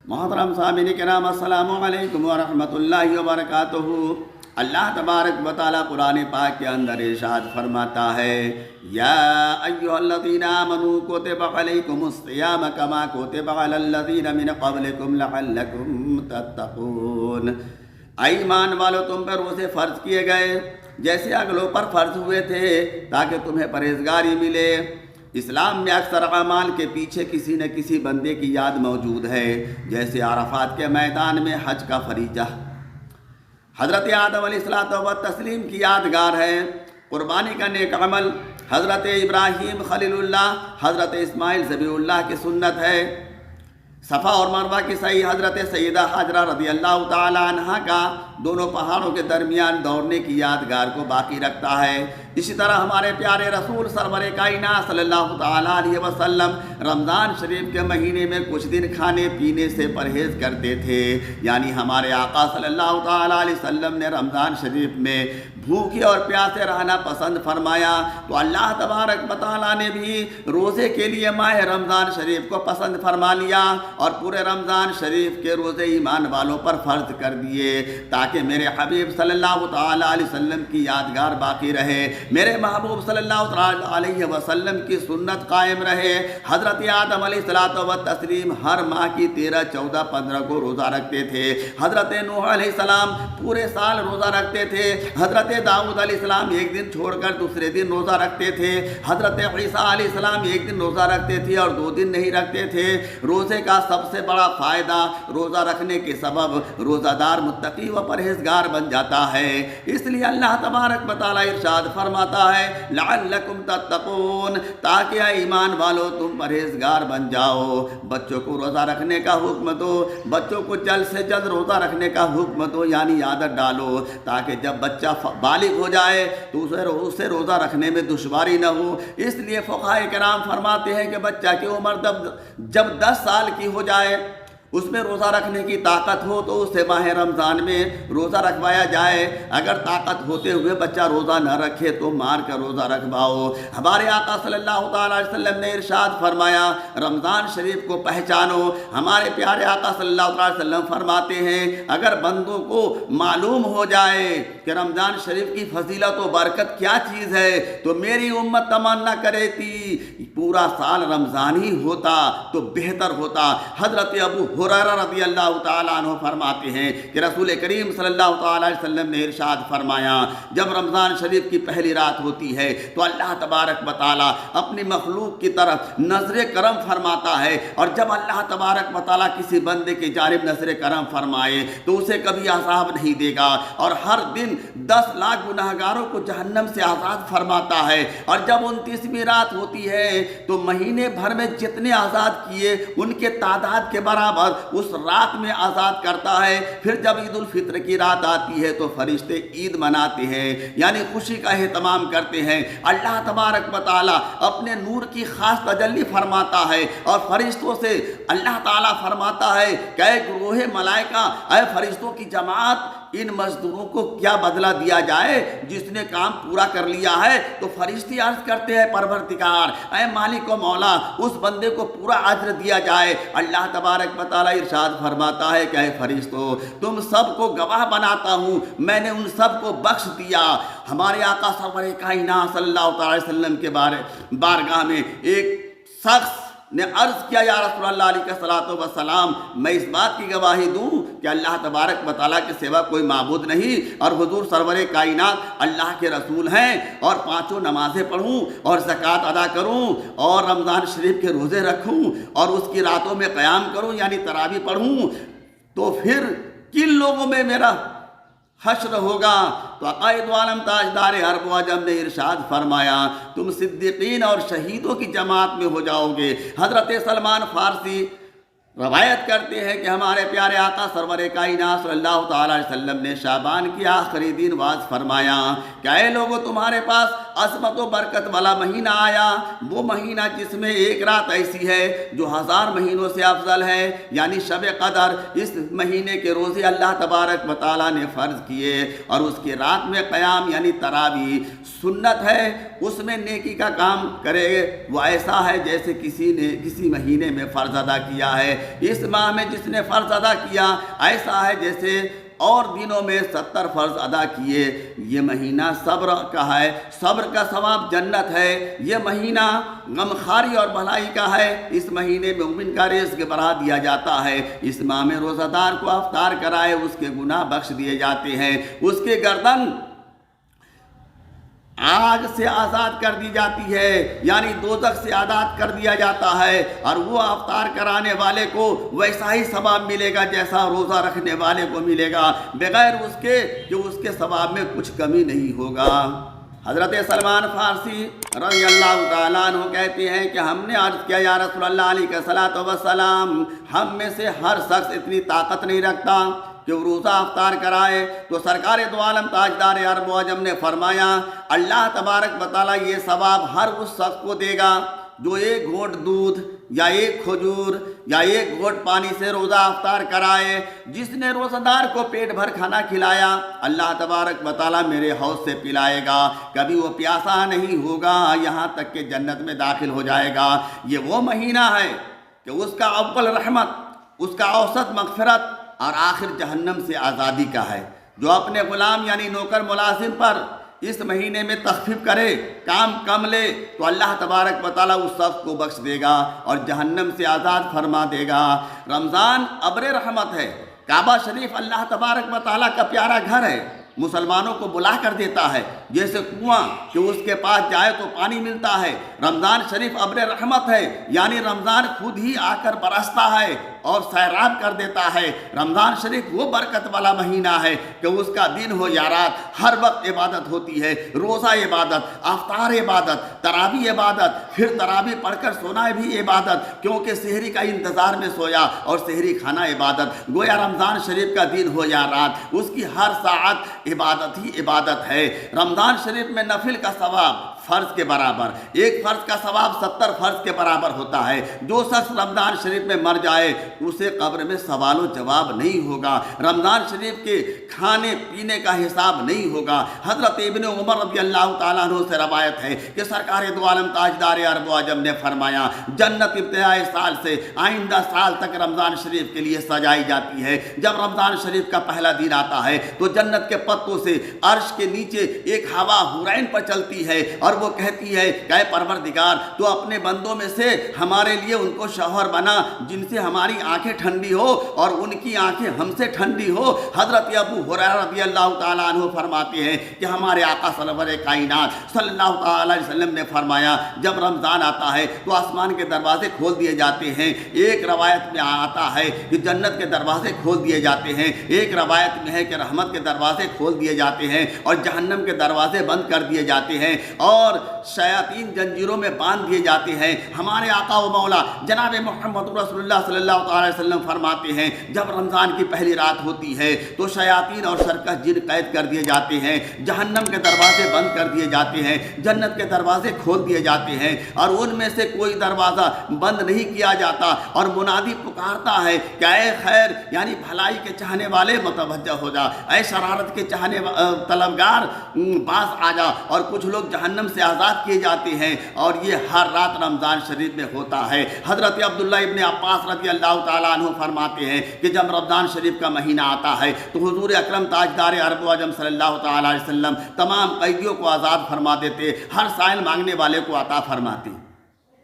محترم سامعین کرام، السلام علیکم ورحمۃ اللہ وبرکاتہ۔ اللہ تبارک و تعالیٰ قرآن پاک کے اندر ارشاد فرماتا ہے، یا ایھا الذین آمنوا کتب علیکم الصیام کما کتب علی الذین من قبلکم لعلکم تتقون۔ اے ایمان والو، تم پر روزے فرض کیے گئے جیسے اگلوں پر فرض ہوئے تھے تاکہ تمہیں پرہیزگاری ملے۔ اسلام میں اکثر اعمال کے پیچھے کسی نہ کسی بندے کی یاد موجود ہے، جیسے عرفات کے میدان میں حج کا فریضہ، حضرت آدم علیہ الصلوۃ والتسلیم کی یادگار ہے، قربانی کا نیک عمل، حضرت ابراہیم خلیل اللہ، حضرت اسماعیل ذبیح اللہ کی سنت ہے، صفا اور مروہ کی سعی، حضرت سیدہ حاجرہ رضی اللہ تعالی عنہا کا دونوں پہاڑوں کے درمیان دوڑنے کی یادگار کو باقی رکھتا ہے۔ اسی طرح ہمارے پیارے رسول سرور کائنات صلی اللہ تعالی علیہ وسلم رمضان شریف کے مہینے میں کچھ دن کھانے پینے سے پرہیز کرتے تھے، یعنی ہمارے آقا صلی اللہ تعالی علیہ وسلم نے رمضان شریف میں بھوکے اور پیاسے رہنا پسند فرمایا، تو اللہ تبارک و تعالیٰ نے بھی روزے کے لیے ماہ رمضان شریف کو پسند فرما لیا اور پورے رمضان شریف کے روزے ایمان والوں پر فرض کر دیے تاکہ میرے حبیب صلی اللہ تعالی علیہ وسلم کی یادگار باقی رہے، میرے محبوب صلی اللہ تعالی علیہ وسلم کی سنت قائم رہے۔ حضرت آدم علیہ الصلوۃ والتسلیم ہر ماہ کی 13، 14، 15 کو روزہ رکھتے تھے، حضرت نوح علیہ السلام پورے سال روزہ رکھتے تھے، حضرت داؤد علیہ السلام ایک دن چھوڑ کر دوسرے دن روزہ رکھتے تھے، حضرت عیسیٰ علیہ السلام ایک دن روزہ رکھتے تھے اور 2 دن نہیں رکھتے تھے۔ روزے کا سب سے بڑا فائدہ روزہ رکھنے کے سبب روزہ دار متقی و پرہیزگار بن جاتا ہے، اس لیے اللہ تبارک و تعالیٰ ارشاد فرماتا ہے لعلکم تتقون، تاکہ اے ایمان والو تم پرہیزگار بن جاؤ۔ بچوں کو روزہ رکھنے کا حکم دو، بچوں کو جلد سے جلد روزہ رکھنے کا حکم دو، یعنی عادت ڈالو تاکہ جب بچہ بالغ ہو جائے تو اسے روزہ رکھنے میں دشواری نہ ہو۔ اس لیے فقہاء کرام فرماتے ہیں کہ بچہ کی عمر جب 10 سال کی ہو جائے، اس میں روزہ رکھنے کی طاقت ہو تو اسے ماہ رمضان میں روزہ رکھوایا جائے، اگر طاقت ہوتے ہوئے بچہ روزہ نہ رکھے تو مار کر روزہ رکھواؤ۔ ہمارے آقا صلی اللہ تعالی علیہ وسلم نے ارشاد فرمایا رمضان شریف کو پہچانو۔ ہمارے پیارے آقا صلی اللہ تعالی علیہ وسلم فرماتے ہیں اگر بندوں کو معلوم ہو جائے کہ رمضان شریف کی فضیلت و برکت کیا چیز ہے تو میری امت تمنا کرے تھی پورا سال رمضان ہی ہوتا تو بہتر ہوتا۔ حضرت ابو ہریرہ رضی اللہ تعالیٰ عنہ فرماتے ہیں کہ رسول کریم صلی اللہ تعالیٰ علیہ وسلم نے ارشاد فرمایا جب رمضان شریف کی پہلی رات ہوتی ہے تو اللہ تبارک و تعالیٰ اپنی مخلوق کی طرف نظر کرم فرماتا ہے، اور جب اللہ تبارک و تعالیٰ کسی بندے کی جانب نظر کرم فرمائے تو اسے کبھی عذاب نہیں دے گا، اور ہر دن 10 لاکھ گناہگاروں کو جہنم سے آزاد فرماتا ہے، اور جب 29ویں رات ہوتی ہے تو مہینے بھر میں جتنے آزاد کیے ان کے تعداد کے برابر اس رات میں آزاد کرتا ہے۔ پھر جب عید الفطر کی رات آتی ہے تو فرشتے عید مناتے ہیں، یعنی خوشی کا اہتمام کرتے ہیں۔ اللہ تبارک و تعالیٰ اپنے نور کی خاص تجلی فرماتا ہے اور فرشتوں سے اللہ تعالیٰ فرماتا ہے کہ اے گروہ ملائکہ، اے فرشتوں کی جماعت، ان مزدوروں کو کیا بدلہ دیا جائے جس نے کام پورا کر لیا ہے؟ تو فرشتے عرض کرتے ہیں پروردگار، اے مالک و مولا، اس بندے کو پورا اجر دیا جائے۔ اللہ تبارک و تعالیٰ ارشاد فرماتا ہے کہ اے فرشتوں، تم سب کو گواہ بناتا ہوں، میں نے ان سب کو بخش دیا۔ ہمارے آقا سرور کائنات صلی اللہ تعالی علیہ وسلم کے بارگاہ میں ایک شخص نے عرض کیا یا رسول اللہ علیہ الصلوۃ والسلام، میں اس بات کی گواہی دوں کہ اللہ تبارک و تعالیٰ کے سوا کوئی معبود نہیں، اور حضور سرور کائنات اللہ کے رسول ہیں، اور 5 نمازیں پڑھوں اور زکوٰۃ ادا کروں اور رمضان شریف کے روزے رکھوں اور اس کی راتوں میں قیام کروں یعنی تراویح پڑھوں، تو پھر کن لوگوں میں میرا حشر ہوگا؟ تو عقائد عالم تاجدار عرب و عجم نے ارشاد فرمایا تم صدیقین اور شہیدوں کی جماعت میں ہو جاؤ گے۔ حضرت سلمان فارسی روایت کرتے ہیں کہ ہمارے پیارے آقا سرور کائنات صلی اللہ تعالیٰ علیہ وسلم نے شعبان کی آخری دن واز فرمایا کہ اے لوگو، تمہارے پاس عظمت و برکت والا مہینہ آیا، وہ مہینہ جس میں ایک رات ایسی ہے جو 1000 مہینوں سے افضل ہے، یعنی شب قدر۔ اس مہینے کے روزے اللہ تبارک و تعالیٰ نے فرض کیے، اور اس کی رات میں قیام یعنی تراویح سنت ہے، اس میں نیکی کا کام کرے وہ ایسا ہے جیسے کسی نے کسی مہینے میں فرض ادا کیا ہے۔ اس ماہ میں جس نے فرض ادا کیا ایسا ہے جیسے اور دنوں میں 70 فرض ادا کیے۔ یہ مہینہ صبر کا ہے، صبر کا ثواب جنت ہے۔ یہ مہینہ غمخواری اور بھلائی کا ہے۔ اس مہینے میں مومن کا رزق بڑھا دیا جاتا ہے۔ اس ماہ میں روزہ دار کو افطار کرائے اس کے گناہ بخش دیے جاتے ہیں، اس کے گردن آگ سے آزاد کر دی جاتی ہے، یعنی دوزخ سے آزاد کر دیا جاتا ہے، اور وہ افطار کرانے والے کو ویسا ہی ثواب ملے گا جیسا روزہ رکھنے والے کو ملے گا، بغیر اس کے کہ اس کے ثواب میں کچھ کمی نہیں ہوگا۔ حضرت سلمان فارسی رضی اللہ تعالیٰ عنہ کہتے ہیں کہ ہم نے عرض کیا یا رسول اللہ علیہ الصلوۃ والسلام، ہم میں سے ہر شخص اتنی طاقت نہیں رکھتا کہ وہ روزہ افطار کرائے، تو سرکار دو عالم تاجدار عرب و عجم نے فرمایا اللہ تبارک و تعالیٰ یہ ثواب ہر اس شخص کو دے گا جو ایک گھونٹ دودھ یا ایک کھجور یا ایک گھونٹ پانی سے روزہ افطار کرائے۔ جس نے روزہ دار کو پیٹ بھر کھانا کھلایا اللہ تبارک و تعالیٰ میرے حوض سے پلائے گا، کبھی وہ پیاسا نہیں ہوگا یہاں تک کہ جنت میں داخل ہو جائے گا۔ یہ وہ مہینہ ہے کہ اس کا اول رحمت، اس کا اوسط مغفرت اور آخر جہنم سے آزادی کا ہے۔ جو اپنے غلام یعنی نوکر ملازم پر اس مہینے میں تخفیف کرے، کام کم لے، تو اللہ تبارک و تعالیٰ اس شخص کو بخش دے گا اور جہنم سے آزاد فرما دے گا۔ رمضان ابر رحمت ہے۔ کعبہ شریف اللہ تبارک و تعالیٰ کا پیارا گھر ہے، مسلمانوں کو بلا کر دیتا ہے، جیسے کنواں کہ اس کے پاس جائے تو پانی ملتا ہے۔ رمضان شریف ابر رحمت ہے، یعنی رمضان خود ہی آ کر برستا ہے اور سیراب کر دیتا ہے۔ رمضان شریف وہ برکت والا مہینہ ہے کہ اس کا دن ہو یا رات ہر وقت عبادت ہوتی ہے، روزہ عبادت، افطار عبادت، تراویح عبادت، پھر تراویح پڑھ کر سونا بھی عبادت، کیونکہ سحری کا انتظار میں سویا اور سحری کھانا عبادت۔ گویا رمضان شریف کا دن ہو یا رات اس کی ہر ساعت عبادت ہی عبادت ہے۔ رمضان شریف میں نفل کا ثواب فرض کے برابر، ایک فرض کا ثواب 70 فرض کے برابر ہوتا ہے۔ جو شخص رمضان شریف میں مر جائے اسے قبر میں سوال و جواب نہیں ہوگا، رمضان شریف کے کھانے پینے کا حساب نہیں ہوگا۔ حضرت ابن عمر رضی اللہ تعالیٰ عنہ سے روایت ہے کہ سرکار دو عالم تاجدار عرب و عجم نے فرمایا جنت ابتدائی سال سے آئندہ سال تک رمضان شریف کے لیے سجائی جاتی ہے۔ جب رمضان شریف کا پہلا دن آتا ہے تو جنت کے پتوں سے عرش کے نیچے ایک ہوا حورین پر چلتی ہے اور وہ کہتی ہے کہ اے پروردگار تو اپنے بندوں میں سے ہمارے لیے ان کو شوہر بنا جن سے ہماری آنکھیں ٹھنڈی ہو اور ان کی آنکھیں ہم سے ٹھنڈی ہو۔ حضرت ابو ہریرہ رضی اللہ تعالیٰ عنہ فرماتے ہیں کہ ہمارے آقا سرور کائنات صلی اللہ تعالیٰ علیہ وسلم نے فرمایا جب رمضان آتا ہے تو آسمان کے دروازے کھول دیے جاتے ہیں۔ ایک روایت میں آتا ہے کہ جنت کے دروازے کھول دیے جاتے ہیں، ایک روایت میں ہے کہ رحمت کے دروازے کھول دیے جاتے ہیں اور جہنم کے دروازے بند کر دیے جاتے ہیں اور شیاطین جنجیروں میں باندھ دیے جاتے ہیں۔ ہمارے آقا و مولا جناب محمد رسول اللہ صلی اللہ تعالی وسلم فرماتے ہیں جب رمضان کی پہلی رات ہوتی ہے تو شیاطین اور سرکش جن قید کر دیے جاتے ہیں، جہنم کے دروازے بند کر دیے جاتے ہیں، جنت کے دروازے کھول دیے جاتے ہیں اور ان میں سے کوئی دروازہ بند نہیں کیا جاتا اور منادی پکارتا ہے کہ اے خیر یعنی بھلائی کے چاہنے والے متوجہ ہو جا، اے شرارت کے چاہنے طلبگار باز آ جا، اور کچھ لوگ جہنم سے آزاد کیے جاتے ہیں اور یہ ہر رات رمضان شریف میں ہوتا ہے۔ حضرت عبداللہ ابن عباس رضی اللہ تعالیٰ عنہ فرماتے ہیں کہ جب رمضان شریف کا مہینہ آتا ہے تو حضور اکرم تاجدار عرب و عجم صلی اللہ تعالیٰ علیہ وسلم تمام قیدیوں کو آزاد فرما دیتے، ہر سائل مانگنے والے کو عطا فرماتے۔